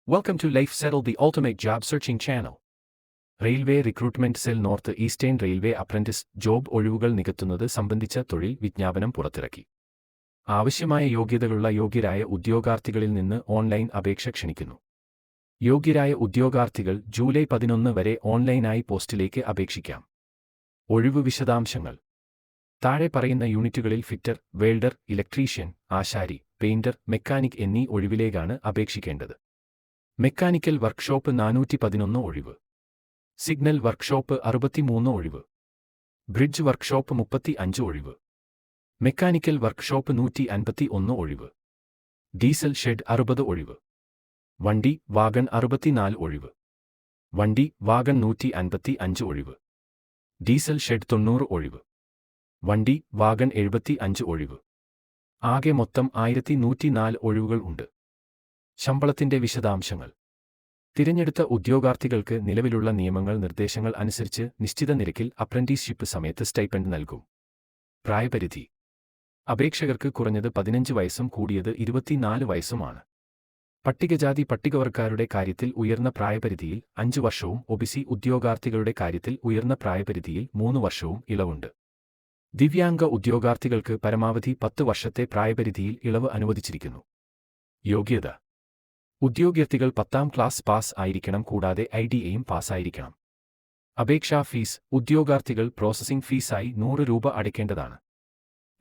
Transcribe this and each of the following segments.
Welcome to Life Settle, the ultimate job searching channel. Railway recruitment cell north eastern railway apprentice job ഒഴിവുകൾ നികത്തുന്നത് സംബന്ധിച്ച തൊഴിൽ വിജ്ഞാപനം പുറത്തിറക്കി. ആവശ്യമായ യോഗ്യതകളുള്ള യോഗ്യരായ ഉദ്യോഗാർത്ഥികളിൽ നിന്ന് ഓൺലൈൻ അപേക്ഷ ക്ഷണിക്കുന്നു. യോഗ്യരായ ഉദ്യോഗാർത്ഥികൾ ജൂലൈ 11 വരെ ഓൺലൈനായി പോസ്റ്റിലേക്ക് അപേക്ഷിക്കാം. ഒഴിവ് വിശദാംശങ്ങൾ താഴെ പറയുന്ന യൂണിറ്റുകളിൽ ഫിറ്റർ, വെൽഡർ, ഇലക്ട്രീഷ്യൻ, ആശാരി, പെയിന്റർ, മെക്കാനിക് എന്നീ ഒഴിവിലേക്കാണ് അപേക്ഷിക്കേണ്ടത്. മെക്കാനിക്കൽ വർക്ക്ഷോപ്പ് 411 ഒഴിവ്. സിഗ്നൽ വർക്ക്ഷോപ്പ് 63 ഒഴിവ്. ബ്രിഡ്ജ് വർക്ക്ഷോപ്പ് 35 ഒഴിവ്. മെക്കാനിക്കൽ വർക്ക്ഷോപ്പ് 151 ഒഴിവ്. ഡീസൽ ഷെഡ് 60 ഒഴിവ്. വണ്ടി വാഗൺ 64 ഒഴിവ്. വണ്ടി വാഗൺ 155 ഒഴിവ്. ഡീസൽ ഷെഡ് 90 ഒഴിവ്. വണ്ടി വാഗൺ 75 ഒഴിവ്. ആകെ മൊത്തം 1104 ഒഴിവുകൾ ഉണ്ട്. ശമ്പളത്തിന്റെ വിശദാംശങ്ങൾ തിരഞ്ഞെടുത്ത ഉദ്യോഗാർത്ഥികൾക്ക് നിലവിലുള്ള നിയമങ്ങൾ നിർദ്ദേശങ്ങൾ അനുസരിച്ച് നിശ്ചിത നിരക്കിൽ അപ്രന്റീസ്ഷിപ്പ് സമയത്ത് സ്റ്റൈപ്പൻഡ് നൽകും. പ്രായപരിധി അപേക്ഷകർക്ക് കുറഞ്ഞത് 15 വയസ്സും കൂടിയത് 24 വയസ്സുമാണ്. പട്ടികജാതി പട്ടികവർഗക്കാരുടെ കാര്യത്തിൽ ഉയർന്ന പ്രായപരിധിയിൽ 5 വർഷവും ഒബിസി ഉദ്യോഗാർത്ഥികളുടെ കാര്യത്തിൽ ഉയർന്ന പ്രായപരിധിയിൽ 3 വർഷവും ഇളവുണ്ട്. ദിവ്യാംഗ ഉദ്യോഗാർത്ഥികൾക്ക് പരമാവധി 10 വർഷത്തെ പ്രായപരിധിയിൽ ഇളവ് അനുവദിച്ചിരിക്കുന്നു. യോഗ്യത ഉദ്യോഗാർത്ഥികൾ 10ാം ക്ലാസ് പാസ് ആയിരിക്കണം, കൂടാതെ IDAയും പാസ്സായിരിക്കണം. അപേക്ഷാ ഫീസ് ഉദ്യോഗാർത്ഥികൾ പ്രോസസ്സിംഗ് ഫീസായി 100 രൂപ അടയ്ക്കേണ്ടതാണ്.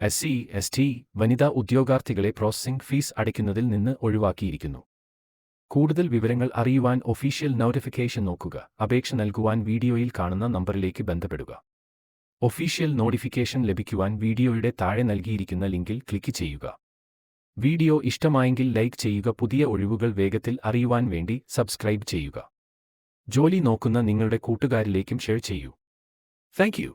SC, ST, വനിതാ ഉദ്യോഗാർത്ഥികളെ പ്രോസസ്സിംഗ് ഫീസ് അടയ്ക്കുന്നതിൽ നിന്ന് ഒഴിവാക്കിയിരിക്കുന്നു. കൂടുതൽ വിവരങ്ങൾ അറിയുവാൻ ഒഫീഷ്യൽ നോട്ടിഫിക്കേഷൻ നോക്കുക. അപേക്ഷ നൽകുവാൻ വീഡിയോയിൽ കാണുന്ന നമ്പറിലേക്ക് ബന്ധപ്പെടുക. ഒഫീഷ്യൽ നോട്ടിഫിക്കേഷൻ ലഭിക്കുവാൻ വീഡിയോയുടെ താഴെ നൽകിയിരിക്കുന്ന ലിങ്കിൽ ക്ലിക്ക് ചെയ്യുക. വീഡിയോ ഇഷ്ടമായെങ്കിൽ ലൈക്ക് ചെയ്യുക. പുതിയ ഒഴിവുകൾ വേഗത്തിൽ അറിയുവാൻ വേണ്ടി സബ്സ്ക്രൈബ് ചെയ്യുക. ജോലി നോക്കുന്ന നിങ്ങളുടെ കൂട്ടുകാരിലേക്കും ഷെയർ ചെയ്യൂ. Thank you.